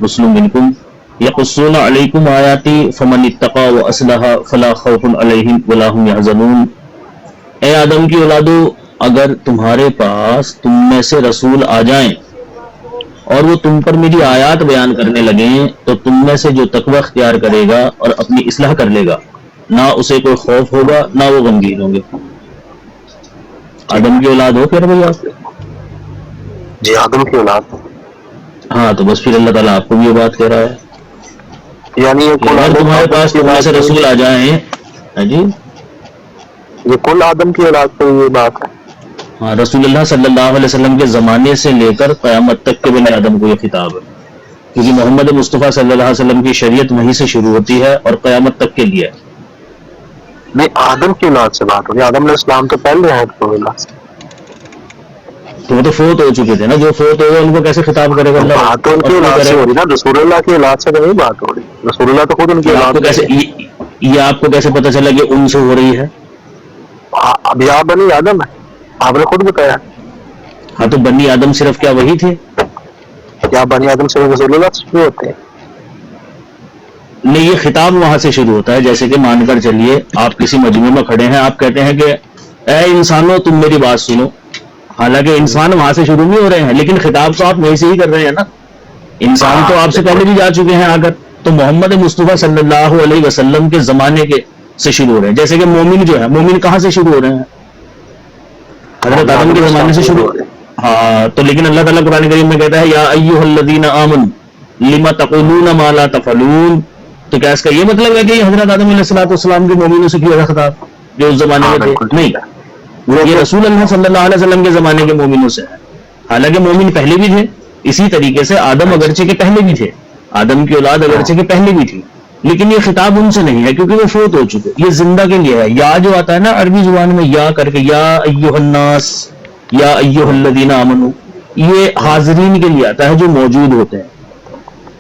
رسل منکم یقصون علیکم آیاتی فمن اتقى واصلح فلا خوف علیہم ولا هم يحزنون۔ اے آدم کی اولادو، اگر تمہارے پاس تم میں سے رسول آ جائیں اور وہ تم پر میری آیات بیان کرنے لگیں تو تم میں سے جو تقوی اختیار کرے گا اور اپنی اصلاح کر لے گا نہ اسے کوئی خوف ہوگا نہ وہ غمگین ہوں گے۔ آدم کی اولاد ہو پھر بھائی آپ؟ جی آدم کی اولاد۔ ہاں تو بس پھر اللہ تعالیٰ آپ کو بھی یہ بات کہہ رہا ہے، یعنی اگر تمہارے پاس تم میں سے رسول آ جائیں، ہاں جی یہ کل آدم کی اولاد پر یہ بات ہے۔ ہاں، رسول اللہ صلی اللہ علیہ وسلم کے زمانے سے لے کر قیامت تک کے بنی آدم کو یہ خطاب ہے، کیونکہ محمد مصطفیٰ صلی اللہ علیہ وسلم کی شریعت وہیں سے شروع ہوتی ہے اور قیامت تک کے لیے۔ نہیں، آدم کی اولاد سے بات ہو رہی ہے، آدم علیہ السلام تو پہلے ہیں تو اللہ سے، تو وہ تو فوت ہو چکے تھے نا، جو فوت ہو گئے ان کو کیسے خطاب کرے گا اللہ؟ بات تو ان کی اولاد سے ہو رہی نا، رسول اللہ کی اولاد سے نہیں بات ہو رہی، رسول اللہ تو خود ان کی آپ اولاد کو کیسے یہ آپ کو کیسے پتہ چلا کہ ان سے ہو رہی ہے؟ اب آپ بنی آدم ہے، آپ نے خود بتایا۔ ہاں تو بنی آدم صرف کیا وہی تھے؟ کیا بنی آدم سے رسول اللہ سے شروع ہوتے ہیں؟ نہیں، یہ خطاب وہاں سے شروع ہوتا ہے، جیسے کہ مان کر چلیے آپ کسی مجمع میں کھڑے ہیں، آپ کہتے ہیں کہ اے انسانوں تم میری بات سنو، حالانکہ انسان وہاں سے شروع نہیں ہو رہے ہیں لیکن خطاب تو آپ وہیں سے ہی کر رہے ہیں نا، انسان تو آپ سے پہلے بھی جا چکے ہیں آ کر، تو محمد مصطفیٰ صلی اللہ علیہ وسلم کے زمانے کے سے شروع ہو رہے ہیں، جیسے کہ مومن جو ہے، مومن کہاں سے شروع ہو رہے ہیں؟ حضرت آدم کے زمانے سے شروع ہو رہے ہیں۔ ہاں تو لیکن اللہ تعالیٰ قرآن کریم میں کہتا ہے یا ایھا الذین آمنوا لم تقولون ما لا تفعلون، تو کیا اس کا یہ مطلب ہے کہ یہ حضرت آدم علیہ السلام کے مومنوں سے کیا تھا خطاب جو اس زمانے میں تھے؟ نہیں، یہ رسول اللہ صلی اللہ علیہ وسلم کے زمانے کے مومنوں سے ہے، حالانکہ مومن پہلے بھی تھے، اسی طریقے سے آدم اگرچہ کے پہلے بھی تھے، آدم کی اولاد اگرچہ کے پہلے بھی تھی، لیکن یہ خطاب ان سے نہیں ہے کیونکہ وہ فوت ہو چکے، یہ زندہ کے لیے ہے۔ یا جو آتا ہے نا عربی زبان میں یا کر کے، یا ایھا الناس یا ایھا الذین آمنوا، یہ حاضرین کے لیے آتا ہے جو موجود ہوتے ہیں،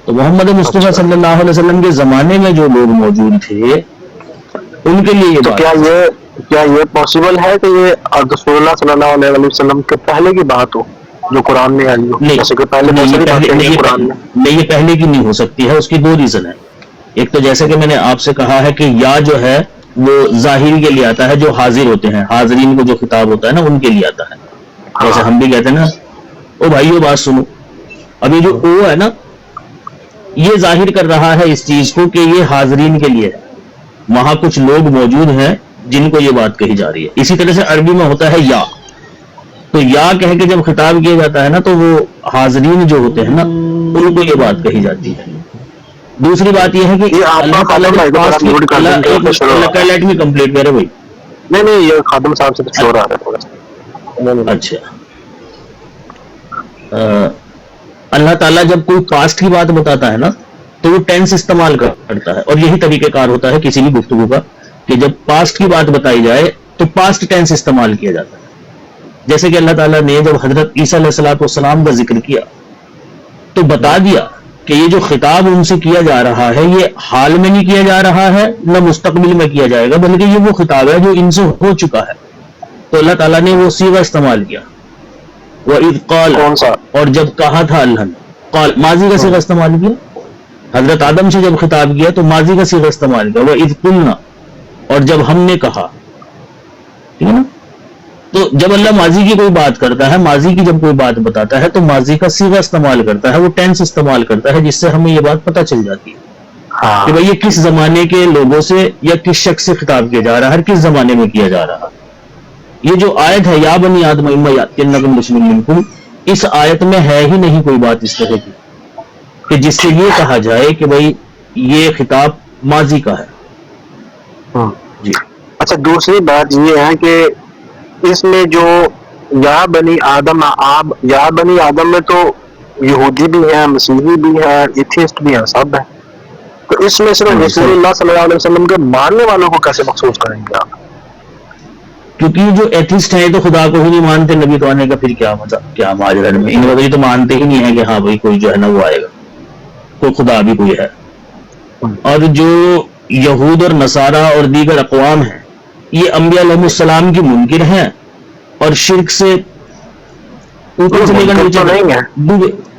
تو محمد مصطفیٰ صلی اللہ علیہ وسلم کے زمانے میں جو لوگ موجود تھے ان کے لیے یہ تو بات کیا یہ پاسبل ہے کہ یہ رسول اللہ صلی اللہ علیہ وسلم کے پہلے کی بات ہو جو قرآن میں آئی ہو؟ جیسے کہ پہلے نہیں، قرآن میں نہیں، یہ پہلے کی نہیں ہو سکتی ہے، اس کی دو ریزن ہے۔ ایک تو جیسے کہ میں نے آپ سے کہا ہے کہ یا جو ہے وہ ظاہر کے لیے آتا ہے جو حاضر ہوتے ہیں، حاضرین کو جو خطاب ہوتا ہے نا ان کے لیے آتا ہے، جیسے ہم بھی کہتے ہیں نا او بھائیو بات سنو، اب یہ جو او ہے نا یہ ظاہر کر رہا ہے اس چیز کو کہ یہ حاضرین کے لیے ہے، وہاں کچھ لوگ موجود ہیں جن کو یہ بات کہی جا رہی ہے۔ اسی طرح سے عربی میں ہوتا ہے یا، تو یا کہہ کے جب خطاب کیا جاتا ہے نا تو وہ حاضرین جو ہوتے ہیں نا ان کو یہ بات کہی جاتی ہے۔ دوسری بات یہ ہے کہ اللہ تعالیٰ لیٹ می کمپلیٹ میرے بھائی، نہیں یہ خادم صاحب سے شور آ رہا ہے تھوڑا سا۔ اچھا، اللہ تعالیٰ جب کوئی پاسٹ کی بات بتاتا ہے نا تو وہ ٹینس استعمال کرتا ہے، اور یہی طریقہ کار ہوتا ہے کسی بھی گفتگو کا کہ جب پاسٹ کی بات بتائی جائے تو پاسٹ ٹینس استعمال کیا جاتا ہے۔ جیسے کہ اللہ تعالیٰ نے جب حضرت عیسیٰ علیہ السلام کا ذکر کیا تو بتا دیا کہ یہ جو خطاب ان سے کیا جا رہا ہے یہ حال میں نہیں کیا جا رہا ہے نہ مستقبل میں کیا جائے گا، بلکہ یہ وہ خطاب ہے جو ان سے ہو چکا ہے، تو اللہ تعالیٰ نے وہ صیغہ استعمال کیا، وَإِذْ قَالَ، اور جب کہا تھا اللہ نے، قال ماضی کا صیغہ استعمال کیا، حضرت آدم سے جب خطاب کیا تو ماضی کا صیغہ استعمال کیا، وَإِذْ قُلْنَا، اور جب ہم نے کہا، ٹھیک ہے نا، تو جب اللہ ماضی کی کوئی بات کرتا ہے، ماضی کی جب کوئی بات بتاتا ہے تو ماضی کا صیغہ استعمال کرتا ہے، وہ ٹینس استعمال کرتا ہے، جس سے ہمیں یہ بات پتہ چل جاتی ہے کہ بھئی یہ کس زمانے کے لوگوں سے یا کس شخص سے خطاب کیا جا رہا ہے، کس زمانے میں کیا جا رہا ہے۔ یہ جو آیت ہے یا بنی آدم اما یاتینکم رسول منکم، اس آیت میں ہے ہی نہیں کوئی بات اس طرح کی کہ جس سے یہ کہا جائے کہ بھئی یہ خطاب ماضی کا ہے۔ جی اچھا، دوسری بات یہ ہے کہ اس میں جو یا بنی آدم، یا بنی آدم میں تو یہودی بھی ہیں، مسیحی بھی ہیں، ایتھیسٹ بھی ہیں، سب ہیں، تو اس میں صرف رسول اللہ صلی اللہ علیہ وسلم کے ماننے والوں کو کیسے مخصوص کریں گے آپ؟ کیونکہ جو ایتھسٹ ہیں تو خدا کو ہی نہیں مانتے، نبی تو آنے کا پھر کیا ماجرا میں، ان وجہ تو مانتے ہی نہیں ہے کہ ہاں بھائی کوئی جو ہے نا وہ آئے گا، کوئی خدا بھی کوئی ہے۔ اور جو یہود اور نصارہ اور دیگر اقوام ہیں یہ انبیاء علیہ السلام کی منکر ہیں اور شرک سے اوپر سے لے کر نیچے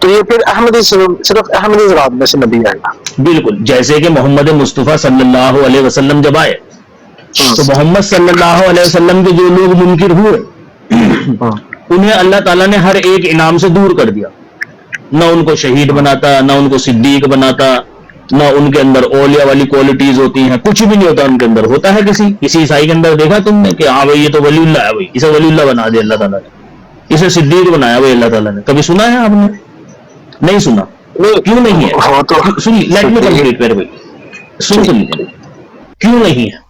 تو یہ پھر احمدی صرف احمدی ذرات میں سے نبی آئے گا. بالکل جیسے کہ محمد مصطفیٰ صلی اللہ علیہ وسلم جب آئے تو محمد صلی اللہ علیہ وسلم کے جو لوگ منکر ہوئے انہیں اللہ تعالیٰ نے ہر ایک انعام سے دور کر دیا. نہ ان کو شہید بناتا، نہ ان کو صدیق بناتا، نہ ان کے اندر اولیاء والی کوالٹیز ہوتی ہیں، کچھ بھی نہیں ہوتا ان کے اندر. ہوتا ہے کسی عیسائی کے اندر دیکھا تم نے کہ ہاں بھائی یہ تو ولی اللہ ہے، بھائی اسے ولی اللہ بنا دیا اللہ تعالیٰ نے، اسے صدیق بنایا بھائی اللہ تعالیٰ نے. کبھی سنا ہے آپ نے؟ نہیں سنا. کیوں نہیں ہے؟ سن لیٹ می کمپلیٹ میرے بھائی، سن تو لیجیے. کیوں نہیں ہے؟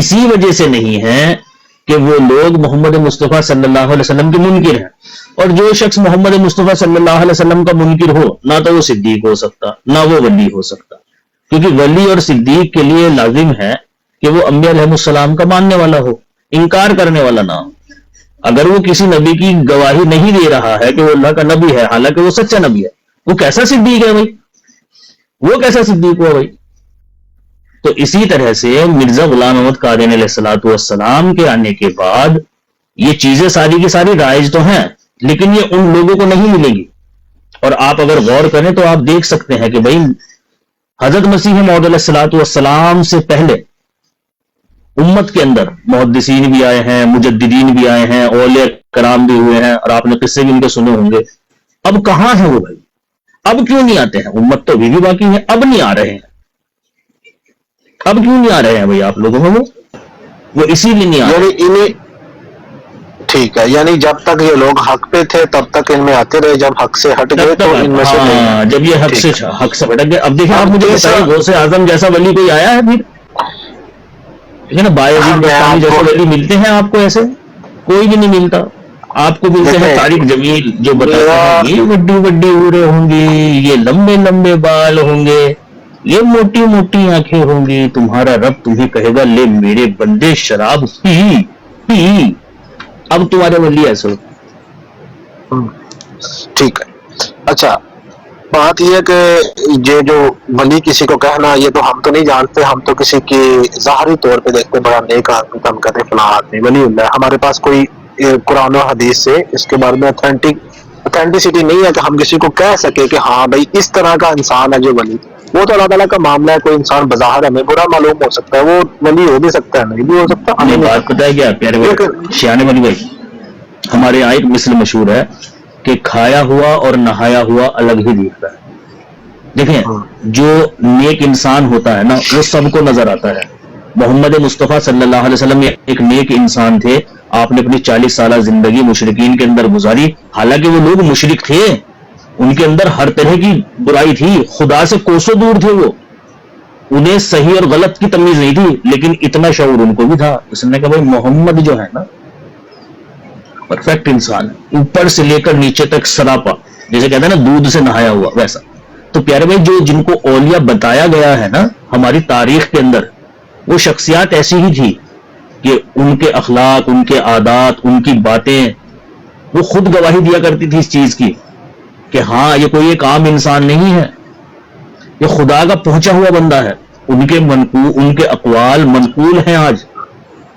اسی وجہ سے نہیں ہے کہ وہ لوگ محمد مصطفیٰ صلی اللہ علیہ وسلم کے منکر ہیں. اور جو شخص محمد مصطفیٰ صلی اللہ علیہ وسلم کا منکر ہو، نہ تو وہ صدیق ہو سکتا نہ وہ ولی ہو سکتا، کیونکہ ولی اور صدیق کے لیے لازم ہے کہ وہ انبیاء علیہ السلام کا ماننے والا ہو، انکار کرنے والا نہ ہو. اگر وہ کسی نبی کی گواہی نہیں دے رہا ہے کہ وہ اللہ کا نبی ہے حالانکہ وہ سچا نبی ہے، وہ کیسا صدیق ہے بھائی؟ وہ کیسا صدیق ہوا بھائی؟ تو اسی طرح سے مرزا غلام احمد قادیانی علیہ الصلوۃ والسلام کے آنے کے بعد یہ چیزیں ساری کی ساری رائج تو ہیں، لیکن یہ ان لوگوں کو نہیں ملے گی. اور آپ اگر غور کریں تو آپ دیکھ سکتے ہیں کہ بھائی حضرت مسیح موعود علیہ الصلوۃ والسلام سے پہلے امت کے اندر محدثین بھی آئے ہیں، مجددین بھی آئے ہیں، اولیاء کرام بھی ہوئے ہیں، اور آپ نے قصے بھی ان کے سنے ہوں گے. اب کہاں ہیں وہ بھائی؟ اب کیوں نہیں آتے ہیں؟ امت تو ابھی بھی باقی ہے، اب نہیں آ رہے ہیں. اب کیوں نہیں آ رہے ہیں بھائی آپ لوگوں میں؟ وہ اسی لیے نہیں آ رہے. یعنی انہیں ٹھیک ہے، یعنی جب تک یہ لوگ حق پہ تھے تب تک ان میں آتے رہے، جب حق سے ہٹ گئے تو ان میں سے نہیں. جب یہ حق سے ہٹ گئے. اب دیکھیں آپ مجھے بتائیں غوث اعظم جیسا ولی کوئی آیا ہے پھر؟ ٹھیک ہے نا، بایزید بستامی جیسے ولی ملتے ہیں آپ کو؟ ایسے کوئی بھی نہیں ملتا. آپ کو ملتے ہیں طارق جمیل جو بتاتے ہیں یہ بڑی بڑی اورے ہوں گی، یہ لمبے لمبے بال ہوں گے، یہ موٹی موٹی آنکھیں ہوں گی، تمہارا رب تمہیں کہے گا لے میرے بندے شراب پی پی. اب تمہارے ولی ایسے ہو. ٹھیک ہے. اچھا بات یہ ہے کہ یہ جو ولی کسی کو کہنا، یہ تو ہم تو نہیں جانتے، ہم تو کسی کی ظاہری طور پہ دیکھتے بڑا نیک آدمی تو ہم کہتے ہیں فلاں آدمی ولی اللہ. ہمارے پاس کوئی قرآن و حدیث سے اس کے بارے میں اتھینٹسٹی نہیں ہے کہ ہم کسی کو کہہ سکے کہ ہاں بھائی اس طرح کا انسان ہے جو ولی. وہ تو اللہ تعالیٰ کا معاملہ ہے. کوئی انسان بظاہر ہمیں برا معلوم ہو سکتا ہے، وہ ولی ہو بھی سکتا ہے، نہیں بھی ہو سکتا. ہمیں بات پتہ ہے کیا پیارے بھائی شیانے ولی بھائی، ہمارے یہاں ایک مثل مشہور ہے کہ کھایا ہوا اور نہایا ہوا الگ ہی دکھتا ہے. دیکھیں جو نیک انسان ہوتا ہے نا وہ سب کو نظر آتا ہے. محمد مصطفیٰ صلی اللہ علیہ وسلم ایک نیک انسان تھے. آپ نے اپنی 40 سالہ زندگی مشرکین کے اندر گزاری، حالانکہ وہ لوگ مشرک تھے، ان کے اندر ہر طرح کی برائی تھی، خدا سے کوسوں دور تھے، وہ انہیں صحیح اور غلط کی تمیز نہیں تھی، لیکن اتنا شعور ان کو بھی تھا. اس نے کہا بھائی محمد جو ہے نا پرفیکٹ انسان ہے، اوپر سے لے کر نیچے تک سراپا، جیسے کہتے ہیں نا دودھ سے نہایا ہوا ویسا. تو پیارے بھائی جو جن کو اولیاء بتایا گیا ہے نا ہماری تاریخ کے اندر، وہ شخصیات ایسی ہی تھی کہ ان کے اخلاق، ان کے عادات، ان کی باتیں، وہ خود گواہی دیا کرتی تھی اس چیز کی کہ ہاں یہ کوئی ایک عام انسان نہیں ہے، یہ خدا کا پہنچا ہوا بندہ ہے. ان کے اقوال منقول ہیں آج،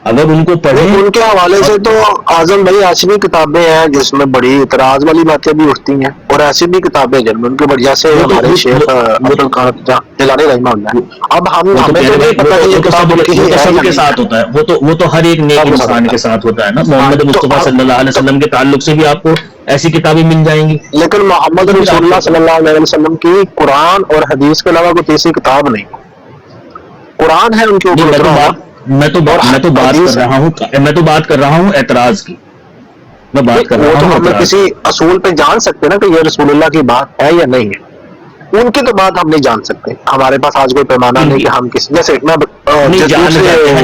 اگر ان کو پڑھیں. ان کے حوالے سے تو اعظم بھائی ایسی بھی کتابیں ہیں جس میں بڑی اعتراض والی باتیں بھی اٹھتی ہیں، اور ایسی بھی کتابیں جن میں ان کے بڑھیا سے ہمارے شیخ عبدالقادر جیلانی رحمہ اللہ. اب ہمیں تو نہیں پتا کہ یہ کتاب سب کے ساتھ ہوتا ہے، وہ تو ہر ایک نیک انسان کے ساتھ ہوتا ہے نا. محمد مصطفیٰ صلی اللہ علیہ وسلم کے تعلق سے بھی آپ کو ایسی کتابیں مل جائیں گی، لیکن محمد رسول اللہ صلی اللہ علیہ وسلم کی قرآن اور حدیث کے علاوہ کوئی تیسری کتاب نہیں. قرآن ہے ان کے اوپر. میں تو بات کر رہا ہوں اعتراض کی. میں بات کر رہا ہوں ہم کسی اصول پہ جان سکتے نا کہ یہ رسول اللہ کی بات ہے یا نہیں ہے. ان کی تو بات ہم نہیں جان سکتے. ہمارے پاس آج کوئی پیمانہ نہیں کہ ہم کسی جیسے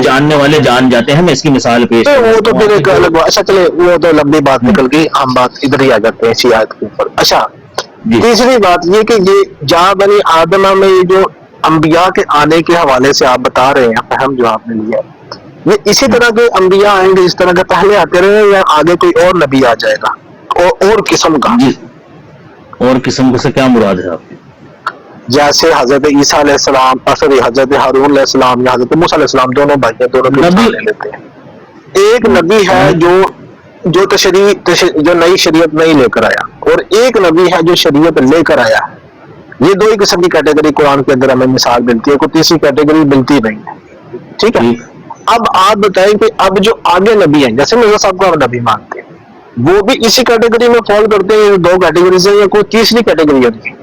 جاننے والے جان جاتے ہیں. میں اس کی مثال پیش وہ تو پھر ایک الگ. اچھا چلے وہ تو لمبی بات نکل گئی، ہم بات ادھر ہی آ جاتے ہیں اسی آیت کے اوپر. اچھا تیسری بات یہ کہ یہ جا بنی آدمہ میں یہ جو انبیاء کے آنے کے حوالے سے آپ بتا رہے ہیں، فہم جو آپ نے لیا، یہ اسی طرح کے انبیاء آئیں گے اس طرح کے پہلے آتے رہے، یا آگے کوئی اور نبی آ جائے گا اور قسم کا؟ اور قسم سے کیا مراد ہے آپ کی؟ جیسے حضرت عیسیٰ علیہ السلام، حضرت ہارون علیہ السلام یا حضرت موسیٰ علیہ السلام، دونوں بھائی دونوں کی مثال لے لیتے ہیں. ایک نبی ہے جو جو جو نئی شریعت نہیں لے کر آیا، اور ایک نبی ہے جو شریعت لے کر آیا ہے۔ یہ دو ہی قسم کی کیٹیگری قرآن کے اندر ہمیں مثال ملتی ہے، کوئی تیسری کیٹیگری ملتی نہیں ہے، ٹھیک ہے۔ اب آپ بتائیں کہ اب جو آگے نبی ہیں، جیسے مرزا صاحب کو آپ نبی مانتے ہیں، وہ بھی اسی کیٹیگری میں فال کرتے ہیں، دو کیٹیگریز ہیں، یا کوئی تیسری کیٹیگری ہے؟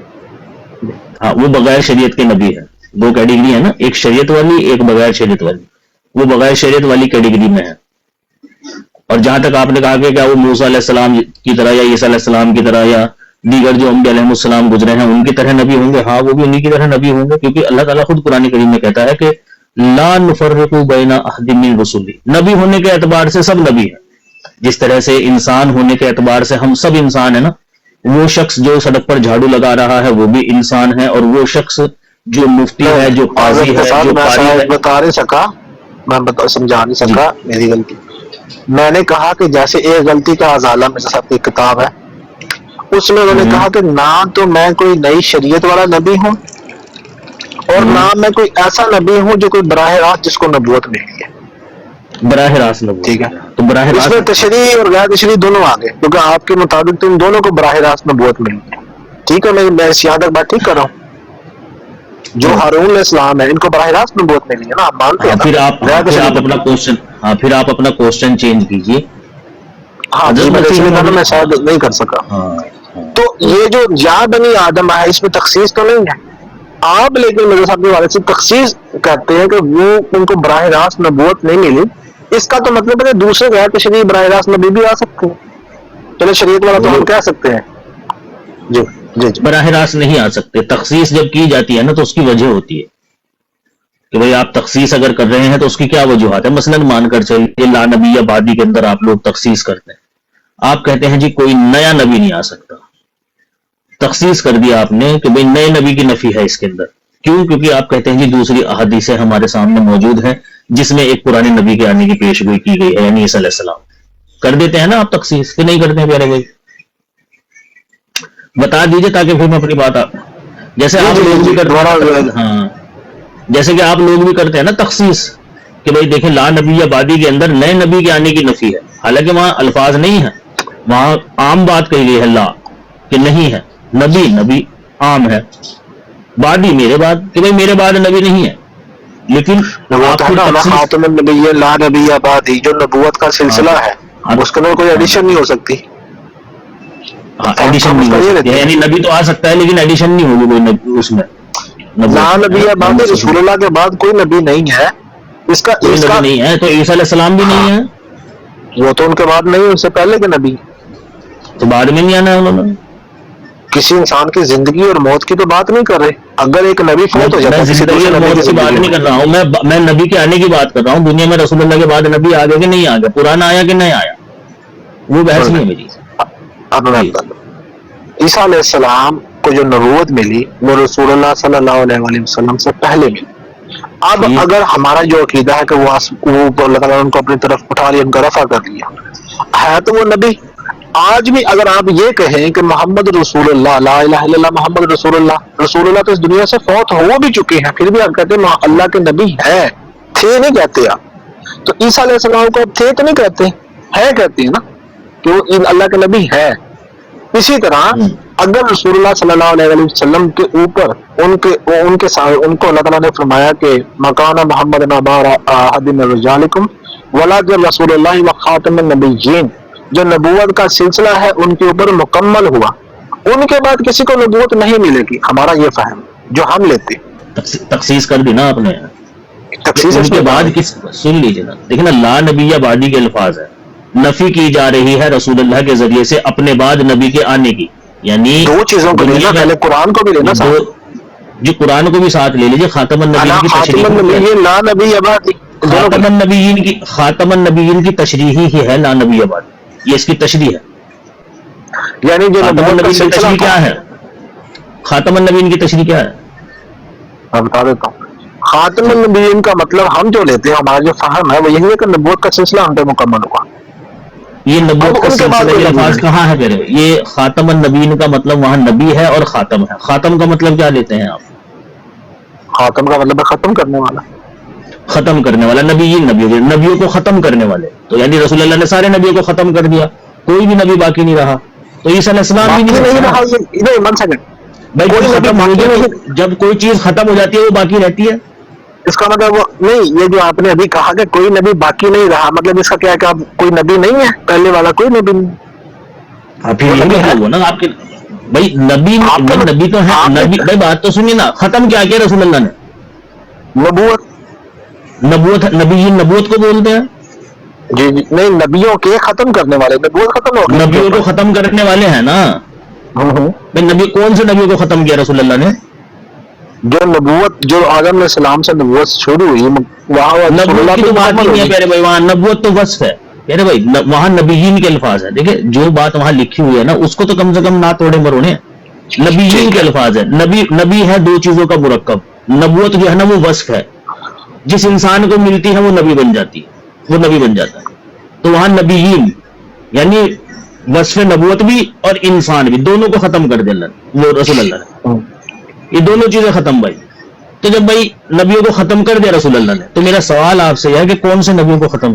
ہاں، وہ بغیر شریعت کے نبی ہے، دو کیٹیگری ہے نا، ایک شریعت والی، ایک بغیر شریعت والی، وہ بغیر شریعت والی کیٹیگری میں ہے۔ اور جہاں تک آپ نے کہا کہ کیا وہ موسیٰ علیہ السلام کی طرح یا عیسیٰ علیہ السلام کی طرح یا دیگر جو انبیاء علیہ السلام گزرے ہیں ان کی طرح نبی ہوں گے، ہاں وہ بھی انہی کی طرح نبی ہوں گے، کیونکہ اللہ تعالیٰ خود قرآن کریم میں کہتا ہے کہ لا نفرق بین احد من رسلی، نبی ہونے کے اعتبار سے سب نبی ہیں، جس طرح سے انسان ہونے کے اعتبار سے ہم سب انسان ہیں نا، وہ شخص جو سڑک پر جھاڑو لگا رہا ہے وہ بھی انسان ہے، اور وہ شخص جو مفتی ہے، جو قاضی ہے، جو قاری ہے۔ بتا نہیں سکا، میں سمجھا نہیں سکا، میری غلطی۔ میں نے کہا کہ جیسے ایک غلطی کا ازالہ مرزا صاحب کی کتاب ہے، اس میں انہوں نے کہا کہ نہ تو میں کوئی نئی شریعت والا نبی ہوں، اور نہ میں کوئی ایسا نبی ہوں جو کوئی براہ راست جس کو نبوت ملی ہے، براہ راست نبوت، ٹھیک ہے۔ تو براہ اس راست میں تشریح اور غیر تشریح دونوں آ گئے، کیونکہ آپ کے مطابق تو ان دونوں کو براہ راست نبوت ملی ہے، ٹھیک ہے۔ میں اس یہاں تک بات ٹھیک کر رہا ہوں؟ جو ہارون علیہ السلام ہے ان کو براہ راست نبوت ملی ہے نا، آپ مانتے ہیں نا؟ پھر آپ اپنا کوشچن، ہاں پھر آپ اپنا کوشچن چینج کیجئے۔ ہاں جی، میں شاید نہیں کر سکا۔ تو یہ جو یا بنی آدم ہے اس میں تخصیص تو نہیں ہے آپ، لیکن مرزا صاحب کے والد سے تخصیص کہتے ہیں کہ وہ ان کو براہ راست نبوت نہیں ملی، اس کا تو مطلب ہے کہ دوسرے غیر تشریعی براہ راست نبی بھی آ سکتے ہیں، چلو شریعت والا تو ہم کہہ سکتے ہیں جی جی جی۔ براہ راست نہیں آ سکتے، تخصیص جب کی جاتی ہے نا تو اس کی وجہ ہوتی ہے کہ بھئی آپ تخصیص اگر کر رہے ہیں تو اس کی کیا وجوہات ہے۔ مثلاً مان کر چلیے لا نبی یا بادی کے اندر آپ لوگ تخصیص کرتے ہیں، آپ کہتے ہیں جی کوئی نیا نبی نہیں آ سکتا، تخصیص کر دیا آپ نے کہ بھئی نئے نبی کی نفی ہے اس کے اندر، کیوں؟ کیونکہ آپ کہتے ہیں جی دوسری احادیثیں ہمارے سامنے موجود ہیں جس میں ایک پرانے نبی کے آنے کی پیش گوئی کی گئی ہے، یعنی عیسیٰ علیہ السلام۔ کر دیتے ہیں نا آپ تخصیص، کہ نہیں کرتے ہیں پیارے بھائی؟ بتا دیجئے تاکہ پھر میں اپنی بات جیسے آپ لوگ بھی کرتے ہیں، ہاں جیسے کہ آپ لوگ بھی کرتے ہیں نا تخصیص کہ بھئی دیکھیں لا نبی یا بادی کے اندر نئے نبی کے آنے کی نفی ہے، حالانکہ وہاں الفاظ نہیں ہیں، وہاں عام بات کہی گئی ہے لا کہ نہیں ہے، نبی عام ہے، بادی میرے بعد کہ بھئی میرے بعد نبی نہیں ہے، لیکن خاتم النبی لا نبی بادی جو نبوت کا سلسلہ ہے اس کے اندر کوئی ایڈیشن نہیں ہو سکتی، ایڈیشن نہیں ہو سکتی، یعنی نبی تو آ سکتا ہے لیکن ایڈیشن نہیں ہوگی کوئی نبی اس میں، لا نبی بعد رسول اللہ کے بعد کوئی نبی نہیں ہے، اس کا نہیں ہے تو عیسیٰ علیہ السلام بھی نہیں ہے، وہ تو ان کے بعد نہیں، ان سے پہلے کے نبی، تو بعد میں نہیں آنا ہے انہوں نے۔ کسی انسان کی زندگی اور موت کی تو بات نہیں کر رہے، اگر ایک نبی فوت ہو جاتا ہے کسی زندگی اور موت کی بات نہیں کر رہا ہوں میں نبی کے آنے کی بات کر رہا ہوں، دنیا میں رسول اللہ کے بعد نبی آ گیا کہ نہیں آ گیا، پرانا آیا کہ نہیں آیا، وہ بحث نہیں ہے میری۔ اب میں عیسیٰ علیہ السلام کو جو نبوت ملی وہ رسول اللہ صلی اللہ علیہ وسلم سے پہلے ملی۔ اب اگر ہمارا جو عقیدہ ہے کہ وہ اللہ تعالیٰ نے ان کو اپنی طرف اٹھا لیا، ان کا رفع کر لیا، ہے تو وہ نبی۔ آج بھی اگر آپ یہ کہیں کہ محمد رسول اللہ، لا الہ الا اللہ محمد رسول اللہ تو اس دنیا سے فوت ہو بھی چکے ہیں، پھر بھی آپ کہتے ہیں اللہ کے نبی ہے، تھے نہیں کہتے آپ، تو عیسیٰ علیہ السلام کو آپ تھے تو نہیں کہتے، ہے کہتے ہیں نا کہ وہ اللہ کے نبی ہے۔ اسی طرح اگر رسول اللہ صلی اللہ علیہ وسلم کے اوپر ان کو اللہ تعالیٰ نے فرمایا کہ مکان محمد نبار احد من رجالکم ولا جب رسول اللہ وخاتم النبیین، جو نبوت کا سلسلہ ہے ان کے اوپر مکمل ہوا، ان کے بعد کسی کو نبوت نہیں ملے گی، ہمارا یہ فہم جو ہم لیتے۔ تخصیص کر دی نا آپ نے، تخصیص ان کے بعد سن لیجیے نا، دیکھیں نا لا نبی یا بادی کے الفاظ ہے، نفی کی جا رہی ہے رسول اللہ کے ذریعے سے اپنے بعد نبی کے آنے کی، یعنی دو چیزوں کو لینا، پہلے قرآن کو بھی لینا ساتھ، جی قرآن کو بھی ساتھ لے لیجیے، خاتم النبیین کی تشریح، لا نبی ابادی، خاتم النبیین کی تشریح ہی ہے لا نبی ابادی، یہ اس کی تشریح ہے، یعنی جو خاتم النبیین کی تشریح کیا ہے، خاتم النبیین کی تشریح کیا ہے، میں بتا دیتا ہوں۔ خاتم النبیین کا مطلب ہم جو لیتے ہیں، ہمارا جو فہم ہے وہ یہی ہے کہ نبوت کا سلسلہ ہم پہ مکمل ہوا۔ یہ نبوت کا سلسلہ کے الفاظ کہاں ہے پھر؟ یہ خاتم النبیین کا مطلب وہاں نبی ہے اور خاتم ہے، خاتم کا مطلب کیا لیتے ہیں آپ؟ خاتم کا مطلب ہے ختم کرنے والا، ختم کرنے والا, نبیوں کو ختم کرنے والے, تو یعنی رسول اللہ نے سارے نبیوں کو ختم کر دیا, کوئی بھی نبی باقی نہیں رہا. تو عیسیٰ علیہ السلام بھی نہیں رہا. بھائی جب کوئی چیز ختم ہو جاتی ہے وہ باقی رہتی ہے. اس کا مطلب نہیں, یہ جو آپ نے ابھی کہا کہ کوئی نبی باقی نہیں رہا, مطلب اس کا کیا ہے کہ اب کوئی نبی نہیں ہے, پہلے والا کوئی نبی نہیں. پھر یہ بھی ہوا نا آپ کے بھائی, نبی تو ہے نبی. بھائی بات تو سنیے نا, ختم کیا کیا رسول اللہ نے؟ نبوت نبوت کو بولتے ہیں. جی جی نہیں, نبیوں کے ختم کرنے والے, نبوت ختم ہو گئی, نبیوں کو ختم کرنے والے ہیں نا. نبی کون سے نبیوں کو ختم کیا رسول اللہ نے؟ جو نبوت, جو آدم علیہ السلام سے نبوت شروع ہوئی وہاں نبوت کی تو بات نہیں ہے پیارے بھائی, وہاں نبوت تو وصف ہے پیارے بھائی, وہاں نبیین کے الفاظ ہیں. دیکھیں جو بات وہاں لکھی ہوئی ہے نا, اس کو تو کم سے کم نہ توڑے مروڑے. نبیین کے الفاظ ہے. نبی ہے دو چیزوں کا مرکب. نبوت جو ہے نا وہ وصف ہے, جس انسان کو ملتی ہے وہ نبی بن جاتی ہے, وہ نبی بن جاتا ہے. تو وہاں نبیین یعنی وصف نبوت بھی اور انسان بھی, دونوں کو ختم کر دیا وہ رسول اللہ نے. یہ دونوں چیزیں ختم بھائی. تو جب بھائی نبیوں کو ختم کر دیا رسول اللہ نے, تو میرا سوال آپ سے یہ ہے کہ کون سے نبیوں کو ختم؟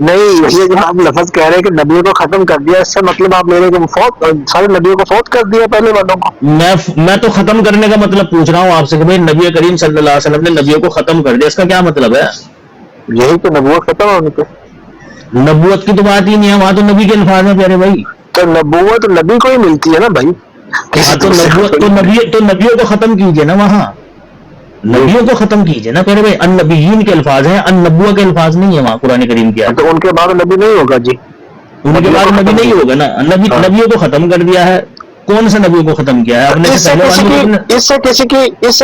نہیں, یہ جو آپ لفظ کہہ رہے ہیں کہ نبیوں کو ختم کر دیا, اس سے مطلب آپ میرے کو سارے نبیوں کو فوت کر دیا پہلے والوں کو. میں تو ختم کرنے کا مطلب پوچھ رہا ہوں آپ سے کہ بھائی نبی کریم صلی اللہ علیہ وسلم نے نبیوں کو ختم کر دیا, اس کا کیا مطلب ہے؟ یہی تو نبوت ختم ہونے کے. نبوت کی تو بات ہی نہیں ہے, وہاں تو نبی کے الفاظ ہیں پیارے بھائی. تو نبوت نبی کو ہی ملتی ہے نا بھائی. تو نبیوں کو ختم کیجئے نا, وہاں نبیوں کو ختم کیجئے نا پیارے بھائی. النبیین کے الفاظ ہیں, النبوہ کے الفاظ نہیں ہے وہاں قرآن کریم کیا. تو ان کے بعد نبی نہیں ہوگا جی, ان کے بعد نبی نہیں ہوگا نا. نبیوں کو ختم کر دیا ہے. کون سے نبیوں کو ختم کیا ہے؟ اپنے سے پہلے اس سے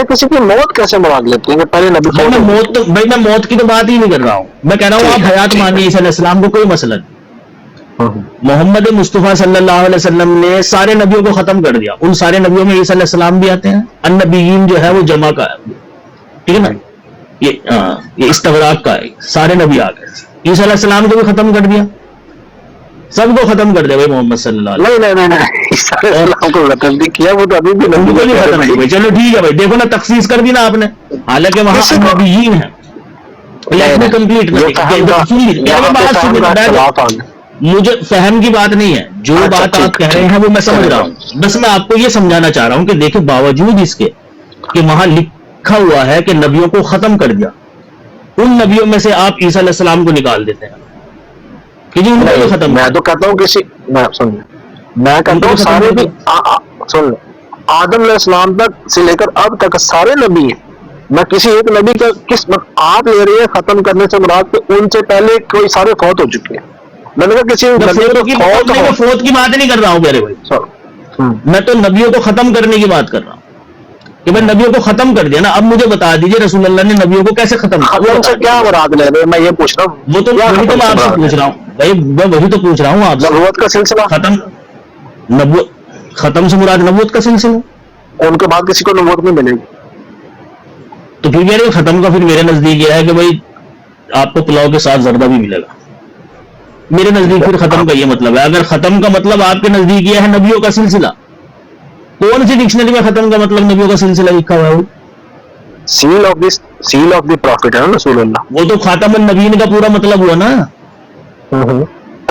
کسی کی موت کیسے مراد لیتے ہیں؟ پہلے نبی میں موت کی تو بات ہی نہیں کر رہا ہوں. میں کہہ رہا ہوں آپ حیات مانیے عیسیٰ علیہ السلام کو, کوئی مسئلہ نہیں. محمد مصطفیٰ صلی اللہ علیہ وسلم نے سارے نبیوں کو ختم کر دیا. ان سارے نبیوں میں عیسیٰ علیہ السلام بھی آتے ہیں. النبیین جو ہے وہ جمع کا ہے, ٹھیک ہے نا, یہ استغراق کا ہے. سارے نبی آ گئے. عیسیٰ علیہ السلام کو بھی ختم کر دیا, سب کو ختم کر دیا بھائی محمد صلی اللہ علیہ وسلم. نہیں, چلو ٹھیک ہے بھائی. دیکھو نا تخصیص کر دی نا آپ نے, حالانکہ وہاں نبیین ہے. مجھے فہم کی بات نہیں ہے, جو بات آپ کہہ رہے ہیں وہ میں سمجھ رہا ہوں. بس میں آپ کو یہ سمجھانا چاہ رہا ہوں کہ دیکھیں باوجود اس کے کہ وہاں لکھا ہوا ہے کہ نبیوں کو ختم کر دیا, ان نبیوں میں سے آپ عیسیٰ علیہ السلام کو نکال دیتے ہیں کہ جی ان کو ختم. میں تو کہتا ہوں میں کہتا ہوں سارے بھی سن لیں, آدم علیہ السلام تک سے لے کر اب تک سارے نبی ہیں. میں کسی ایک نبی کا کس آپ لے رہے ہیں ختم کرنے سے مراد کہ ان سے پہلے کوئی سارے فوت ہو چکے ہیں. میں نے کہا کسی فوت کی بات نہیں کر رہا ہوں میرے بھائی, میں تو نبیوں کو ختم کرنے کی بات کر رہا ہوں کہ میں نبیوں کو ختم کر دیا نا. اب مجھے بتا دیجئے رسول اللہ نے نبیوں کو کیسے ختم کیا, سے کیا مراد لے رہے ہیں؟ میں یہ پوچھ رہا ہوں. وہ تو وہی تو میں آپ سے پوچھ رہا ہوں بھائی, میں وہی تو پوچھ رہا ہوں آپ سے. نبوت کا سلسلہ ختم, نبوت ختم سے مراد نبوت کا سلسلہ, ان کے بعد کسی کو نبوت نہیں ملے گی. تو پھر میرے ختم کا پھر میرے نزدیک یہ ہے کہ بھائی آپ کو پلاؤ کے ساتھ زردہ بھی ملے گا. میرے نزدیک پھر ختم کا یہ مطلب ہے. اگر ختم کا مطلب آپ کے نزدیک یہ ہے نبیوں کا سلسلہ, کون سی ڈکشنری میں ختم کا مطلب نبیوں کا سلسلہ لکھا ہوا ہے؟ سیل آف دی پروفٹ ہے نا رسول اللہ. وہ تو خاتم النبیین کا پورا مطلب ہوا نا.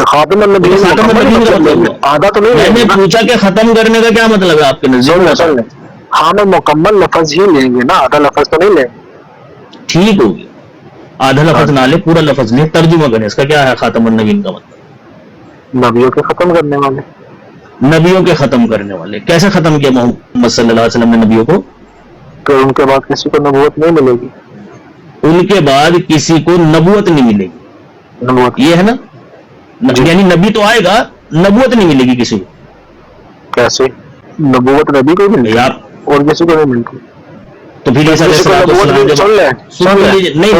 خاتم النبیین آدھا تو نہیں. میں نے پوچھا کہ ختم کرنے کا کیا مطلب ہے آپ کے نزدیک. ہاں میں مکمل لفظ ہی لیں گے نا, آدھا لفظ تو نہیں لیں گے. ٹھیک ہوگی, آدھا لفظ نہ لے, پورا لفظ لے, ترجمہ کریں اس کا کیا ہے خاتم النبیین کا مطلب. نبیوں کے ختم کرنے والے. نبیوں کے ختم کرنے والے. کیسے ختم کیا محمد صلی اللہ علیہ وسلم نے نبیوں کو؟ کہ ان کے بعد کسی کو نبوت نہیں ملے گی. ان کے بعد کسی کو نبوت نہیں ملے گی, نبوت یہ ہے نا, یعنی نبی تو آئے گا, نبوت نہیں ملے گی کسی کو. کیسے نبوت نبی کو ملے گی اور کسی کو نہیں ملتی؟ تو پھر ایسا نہیں,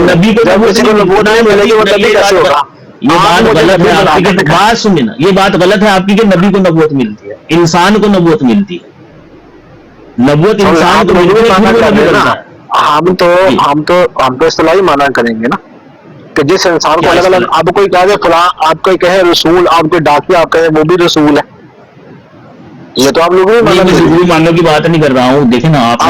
نبی کو نبوت نہیں ملے گی وہ نبی کیسے ہوگا؟ یہ بات غلط ہے آپ کی, بات سنیے نا, یہ بات غلط ہے آپ کی کہ نبی کو نبوت ملتی ہے. انسان کو نبوت ملتی ہے. نبوت انسان کو ملتی ہے. ہم تو اصطلاحی مانا کریں گے نا کہ جس انسان کو الگ الگ, آپ کوئی کہے فلاں, آپ کوئی کہے رسول, آپ کوئی ڈاکیا آپ کہے وہ بھی رسول ہے. یہ تو آپ لوگ ماننے کی بات نہیں کر رہا ہوں. دیکھیں نا آپ نے